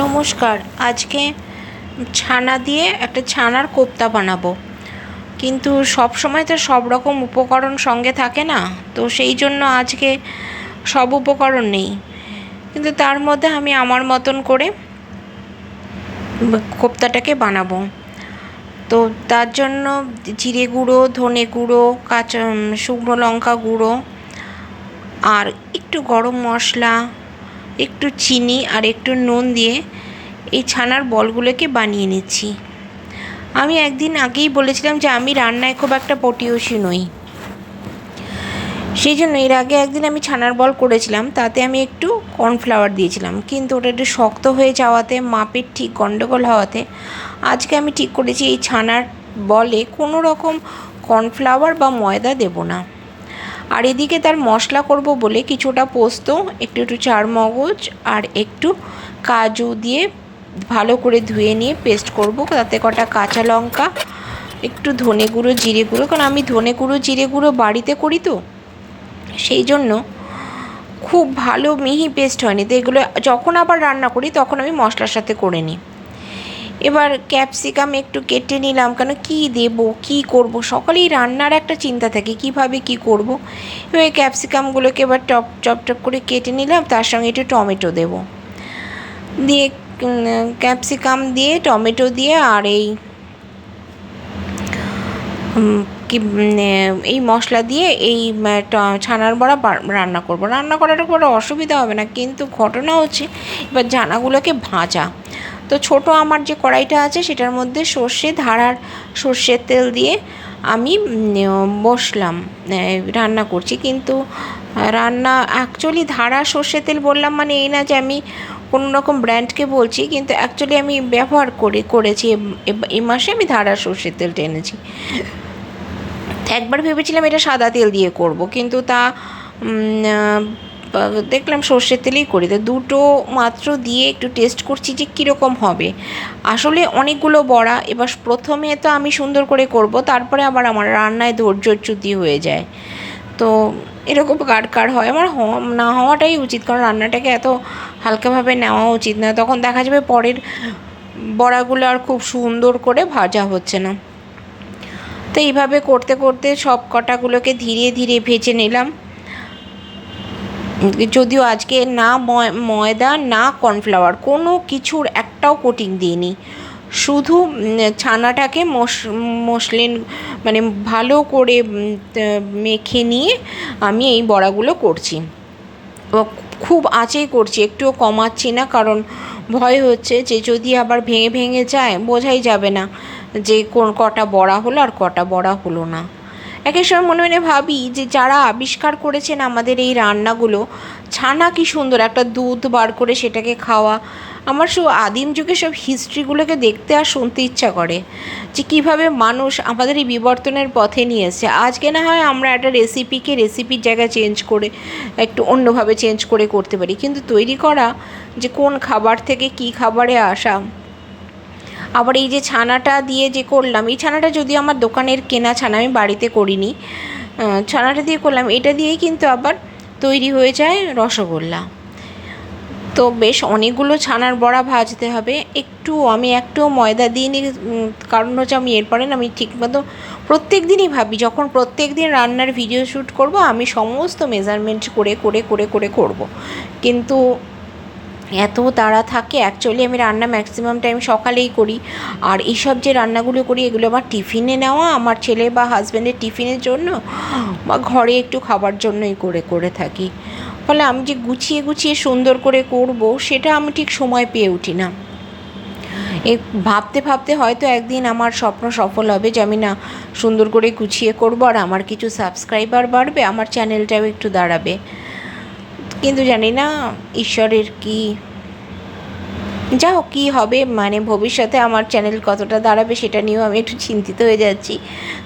নমস্কার। আজকে ছানা দিয়ে একটা ছানার কোপ্তা বানাবো, কিন্তু সব সময় তো সব রকম উপকরণ সঙ্গে থাকে না, তো সেই জন্য আজকে সব উপকরণ নেই, কিন্তু তার মধ্যে আমি আমার মতন করে কোপ্তাটাকে বানাবো। তো তার জন্য জিরে গুঁড়ো, ধনে গুঁড়ো, শুকনো লঙ্কা গুঁড়ো আর একটু গরম মশলা, একটু চিনি আর একটু নুন দিয়ে এই ছানার বলগুলোকে বানিয়ে নিচ্ছি। আমি একদিন আগেই বলেছিলাম যে আমি রান্নায় খুব একটা পটীয়সী নই, সেই জন্য এর আগে একদিন আমি ছানার বল করেছিলাম, তাতে আমি একটু কর্নফ্লাওয়ার দিয়েছিলাম, কিন্তু ওটা একটু শক্ত হয়ে যাওয়াতে, মাপের ঠিক গণ্ডগোল হওয়াতে আজকে আমি ঠিক করেছি এই ছানার বলে কোনো রকম কর্নফ্লাওয়ার বা ময়দা দেব না। আর এদিকে তার মশলা করব বলে কিছুটা পোস্ত, একটু চারমগজ আর একটু কাজু দিয়ে ভালো করে ধুয়ে নিয়ে পেস্ট করব। তাতে কটা কাঁচা লঙ্কা, একটু ধনে গুঁড়ো, জিরে গুঁড়ো, কারণ আমি ধনে গুঁড়ো জিরে গুঁড়ো বাড়িতে করি, তো সেই জন্য খুব ভালো মিহি পেস্ট হয়নি, তো এগুলো যখন আবার রান্না করি তখন আমি মশলার সাথে করে নিই। এবার ক্যাপসিকাম একটু কেটে নিলাম, কেন কী দেবো কী করব, সকালেই রান্নার একটা চিন্তা থাকে কীভাবে কী করব। এবার ক্যাপসিকামগুলোকে এবার চপ টপ করে কেটে নিলাম, তার সঙ্গে একটু টমেটো দেবো, দিয়ে ক্যাপসিকাম দিয়ে টমেটো দিয়ে আর এই মশলা দিয়ে এই ছানার বড়া রান্না করব। রান্না করাটা কোনো অসুবিধা হবে না, কিন্তু ঘটনা হচ্ছে এবার ছানাগুলোকে ভাজা। তো ছোট আমার যে কড়াইটা আছে সেটার মধ্যে ধারার সর্ষের তেল দিয়ে আমি বসলাম, রান্না করছি। কিন্তু রান্না অ্যাকচুয়ালি ধারা সর্ষের তেল বললাম মানে এই না যে আমি কোনো রকম ব্র্যান্ডকে বলছি, কিন্তু অ্যাকচুয়ালি আমি ব্যবহার করেছি এই মাসে আমি ধারা সর্ষের তেলটা এনেছি। একবার ভেবেছিলাম এটা সাদা তেল দিয়ে করব, কিন্তু তা দেখলাম সর্ষের তেলেই করি, তো দুটো মাত্র দিয়ে একটু টেস্ট করছি যে কীরকম হবে। আসলে অনেকগুলো বড়া, এবার প্রথমে তো আমি সুন্দর করে করব, তারপরে আবার আমার রান্নায় ধৈর্যচ্যুতি হয়ে যায়। তো এরকম কার হয়, আমার না হওয়াটাই উচিত, কারণ রান্নাটাকে এত হালকাভাবে নেওয়া উচিত না, তখন দেখা যাবে পরের বড়াগুলো আর খুব সুন্দর করে ভাজা হচ্ছে না। তো এইভাবে করতে করতে সব কটাগুলোকে ধীরে ধীরে ভেজে নিলাম, যদিও আজকে না ময়দা না কর্নফ্লাওয়ার কোনো কিছুর একটাও কোটিং দিইনি, শুধু ছানাটাকে মসলিন মানে ভালো করে মেখে নিয়ে আমি এই বড়াগুলো করছি। খুব আঁচেই করছি, একটুও কমাচ্ছি না, কারণ ভয় হচ্ছে যে যদি আবার ভেঙে ভেঙে যায় বোঝাই যাবে না যে কোন কটা বড়া হলো আর কটা বড়া হলো না। এক এক সময় মনে মনে ভাবি যে যারা আবিষ্কার করেছেন আমাদের এই রান্নাগুলো, ছানা কি সুন্দর একটা দুধ বার করে সেটাকে খাওয়া, আমার সব আদিম যুগে সব হিস্ট্রিগুলোকে দেখতে আর শুনতে ইচ্ছা করে যে কীভাবে মানুষ আমাদের এই বিবর্তনের পথে নিয়ে এসেছে। আজকে না হয় আমরা একটা রেসিপির জায়গায় চেঞ্জ করে একটু অন্যভাবে চেঞ্জ করে করতে পারি, কিন্তু তৈরি করা যে কোন খাবার থেকে কী খাবারে আসা। আবার এই যে ছানাটা দিয়ে যে করলাম, এই ছানাটা যদিও আমার দোকানের কেনা ছানা, আমি বাড়িতে করিনি, ছানাটা দিয়ে করলাম, এটা দিয়েই কিন্তু আবার তৈরি হয়ে যায় রসগোল্লা। তো বেশ অনেকগুলো ছানার বড়া ভাজতে হবে, আমি একটুও ময়দা দিইনি, কারণ হচ্ছে আমি এরপরে না আমি ঠিকমতো প্রত্যেক দিনই ভাবি যখন প্রত্যেক দিন রান্নার ভিডিও শ্যুট করব আমি সমস্ত মেজারমেন্ট করে করে করে করে করব, কিন্তু এত তাড়া থাকে। অ্যাকচুয়ালি আমি রান্না ম্যাক্সিমাম টাইম সকালেই করি, আর এইসব যে রান্নাগুলো করি এগুলো আমার টিফিনে নেওয়া, আমার ছেলে বা হাজব্যান্ডের টিফিনের জন্য বা ঘরে একটু খাবার জন্যই করে থাকি। ফলে আমি যে গুছিয়ে গুছিয়ে সুন্দর করে করব সেটা আমি ঠিক সময় পেয়ে উঠি না। এই ভাবতে ভাবতে হয়তো একদিন আমার স্বপ্ন সফল হবে যে আমি না সুন্দর করে গুছিয়ে করব, আর আমার কিছু সাবস্ক্রাইবার বাড়বে, আমার চ্যানেলটাও একটু দাঁড়াবে, কিন্তু জানি না ঈশ্বরের কি, যা হোক কী হবে, মানে ভবিষ্যতে আমার চ্যানেল কতটা দাঁড়াবে সেটা নিয়েও আমি একটু চিন্তিত হয়ে যাচ্ছি।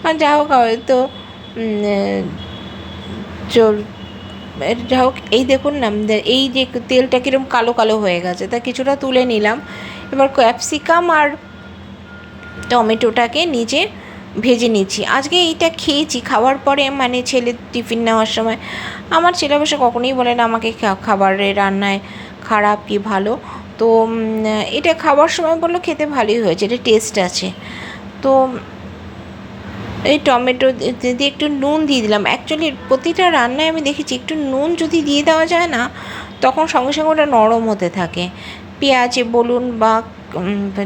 কারণ যা হোক হয়তো যা হোক এই দেখুন না, এই যে তেলটা কীরকম কালো কালো হয়ে গেছে, তা কিছুটা তুলে নিলাম। এবার ক্যাপসিকাম আর টমেটোটাকে নিজে ভেজে নিচ্ছি। আজকে এইটা খেয়েছি, খাওয়ার পরে মানে ছেলের টিফিন নেওয়ার সময়, আমার ছেলে অবশ্য কখনোই বলে না আমাকে খাবারের রান্নায় খারাপ কি ভালো, তো এটা খাবার সময় বললো খেতে ভালোই হয়েছে, এটা টেস্ট আছে। তো এই টমেটো দিয়ে একটু নুন দিয়ে দিলাম। অ্যাকচুয়ালি প্রতিটা রান্নায় আমি দেখেছি একটু নুন যদি দিয়ে দেওয়া যায় না, তখন সঙ্গে সঙ্গে ওটা নরম হতে থাকে। পেঁয়াজে বলুন বা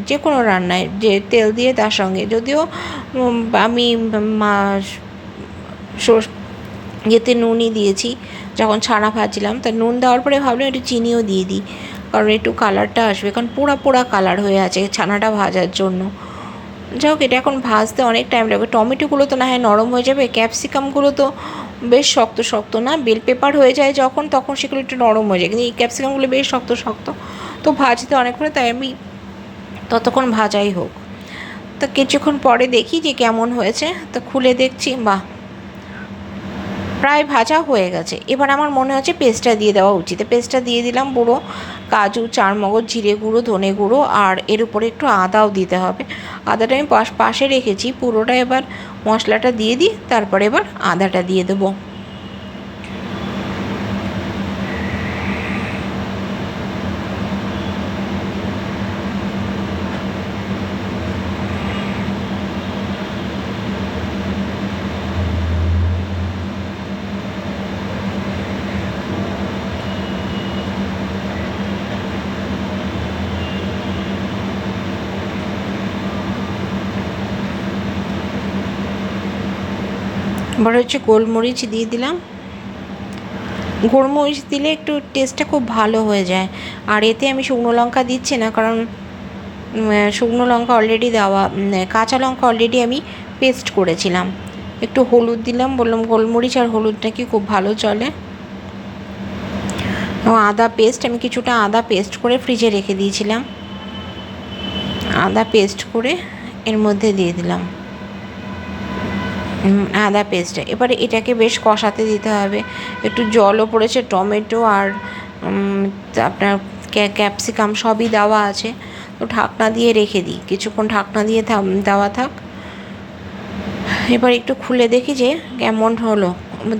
যে কোনো রান্নায় যে তেল দিয়ে তার সঙ্গে, যদিও আমি ইয়েতে নুনই দিয়েছি যখন ছানা ভাজছিলাম, তা নুন দেওয়ার পরে ভাবলাম একটু চিনিও দিয়ে দিই, কারণ একটু কালারটা আসবে, কারণ পোড়া পোড়া কালার হয়ে আছে ছানাটা ভাজার জন্য। যাই হোক, এটা এখন ভাজতে অনেক টাইম লাগবে। টমেটোগুলো তো না হয় নরম হয়ে যাবে, ক্যাপসিকামগুলো তো বেশ শক্ত শক্ত না, বেল পেপার হয়ে যায় যখন, তখন সেগুলো একটু নরম হয়ে যায়, কিন্তু এই ক্যাপসিকামগুলো বেশ শক্ত শক্ত, তো ভাজতে অনেকক্ষণ, তাই আমি ততক্ষণ ভাজাই হোক। তো কিছুক্ষণ পরে দেখি যে কেমন হয়েছে, তো খুলে দেখছি, বাহ, প্রায় ভাজা হয়ে গেছে। এবার আমার মনে হচ্ছে পেস্টটা দিয়ে দেওয়া উচিত। পেস্টটা দিয়ে দিলাম, পুরো কাজু, চারমগজ, জিরে গুঁড়ো, ধনে গুঁড়ো, আর এর উপরে একটু আদাও দিতে হবে। আদাটা আমি পাশে রেখেছি, পুরোটা এবার মশলাটা দিয়ে দিই, তারপরে এবার আদাটা দিয়ে দেবো। এবার হচ্ছে গোলমরিচ দিয়ে দিলাম। গোলমরিচ দিলে একটু টেস্টটা খুব ভালো হয়ে যায়। আর এতে আমি শুকনো লঙ্কা দিচ্ছি না, কারণ শুকনো লঙ্কা অলরেডি দেওয়া, কাঁচা লঙ্কা অলরেডি আমি পেস্ট করেছিলাম। একটু হলুদ দিলাম, বললাম গোলমরিচ আর হলুদটা কি খুব ভালো চলে। আদা পেস্ট, আমি কিছুটা আদা পেস্ট করে ফ্রিজে রেখে দিয়েছিলাম, আদা পেস্ট করে এর মধ্যে দিয়ে দিলাম আদা পেস্টটা। এবারে এটাকে বেশ কষাতে দিতে হবে। একটু জলও পড়েছে, টমেটো আর আপনার ক্যাপসিকাম সবই দেওয়া আছে, তো ঢাকনা দিয়ে রেখে দিই, কিছুক্ষণ ঢাকনা দিয়ে দেওয়া থাক। এবার একটু খুলে দেখি যে কেমন হলো।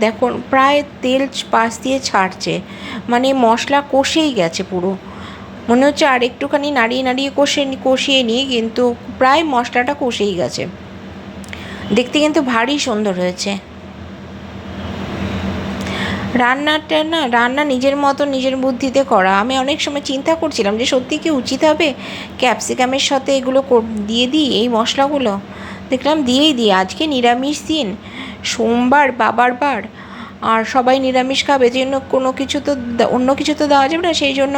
দেখুন প্রায় তেল পাশ দিয়ে ছাড়ছে, মানে মশলা কষেই গেছে পুরো। মনে হচ্ছে আর একটুখানি নাড়িয়ে নাড়িয়ে কষিয়ে নিই, কিন্তু প্রায় মশলাটা কষেই গেছে। দেখতে কিন্তু ভারী সুন্দর হয়েছে। রান্না নিজের মতো নিজের বুদ্ধিতে করা। আমি অনেক সময় চিন্তা করছিলাম যে সত্যি কি উচিত হবে ক্যাপসিকামের সাথে এগুলো দিয়ে দিই, এই মশলাগুলো। দেখলাম দিয়েই দিই। আজকে নিরামিষ দিন, সোমবার, বাবার বার, আর সবাই নিরামিষ খাবে, যে জন্য অন্য কিছু তো দেওয়া যাবে না, সেই জন্য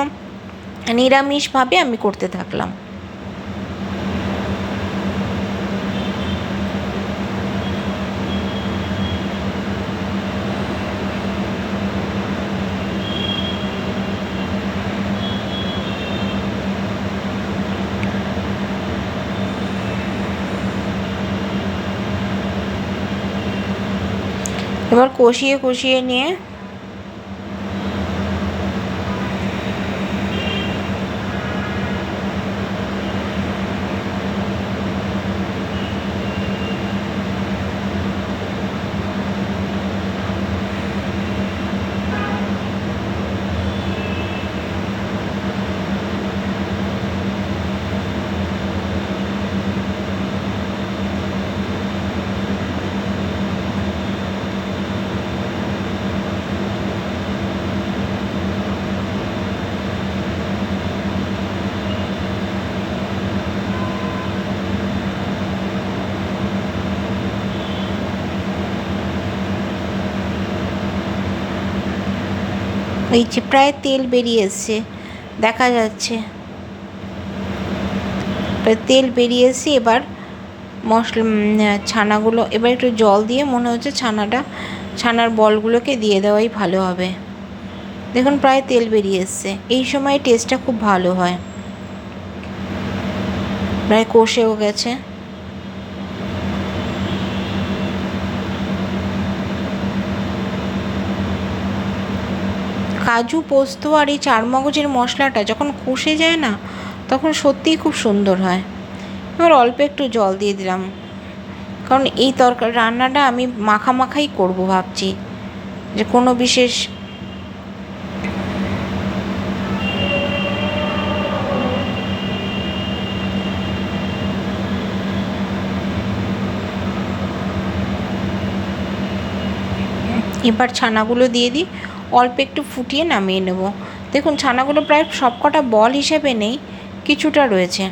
নিরামিষভাবে আমি করতে থাকলাম। এবার কষিয়ে কষিয়ে নিয়ে এই যে প্রায় তেল বেরিয়ে এসছে, দেখা যাচ্ছে প্রায় তেল বেরিয়ে এসছে। এবার ছানাগুলো, এবার একটু জল দিয়ে মনে হচ্ছে ছানার বলগুলোকে দিয়ে দেওয়াই ভালো হবে। দেখুন প্রায় তেল বেরিয়ে এসছে, এই সময় টেস্টটা খুব ভালো হয়। প্রায় কষেও গেছে। কাজু, পোস্ত আর এই চারমগজের মশলাটা যখন কষে যায় না, তখন সত্যিই খুব সুন্দর হয়। এবার অল্প একটু জল দিয়ে দিলাম, কারণ এই রান্নাটা আমি মাখাই করবো ভাবছি, যে কোনো বিশেষ এবার ছানাগুলো দিয়ে দিই, অল্প একটু ফুটিয়ে নামিয়ে নেব। দেখুন ছানাগুলো প্রায় সবকটা বল হিসেবে নেই, কিছুটা রয়েছে।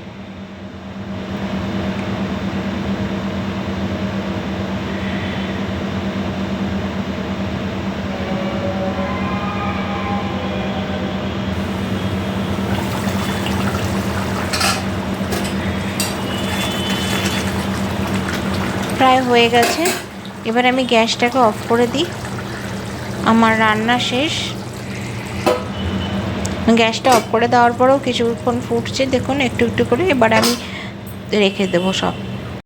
প্রায় হয়ে গেছে, এবার আমি গ্যাসটাকে অফ করে দিই। আমার রান্না শেষ। গ্যাসটা অফ করে দেওয়ার পরেও কিছুক্ষণ ফুটছে, দেখুন একটু একটু করে। এবার আমি রেখে দেবো সব।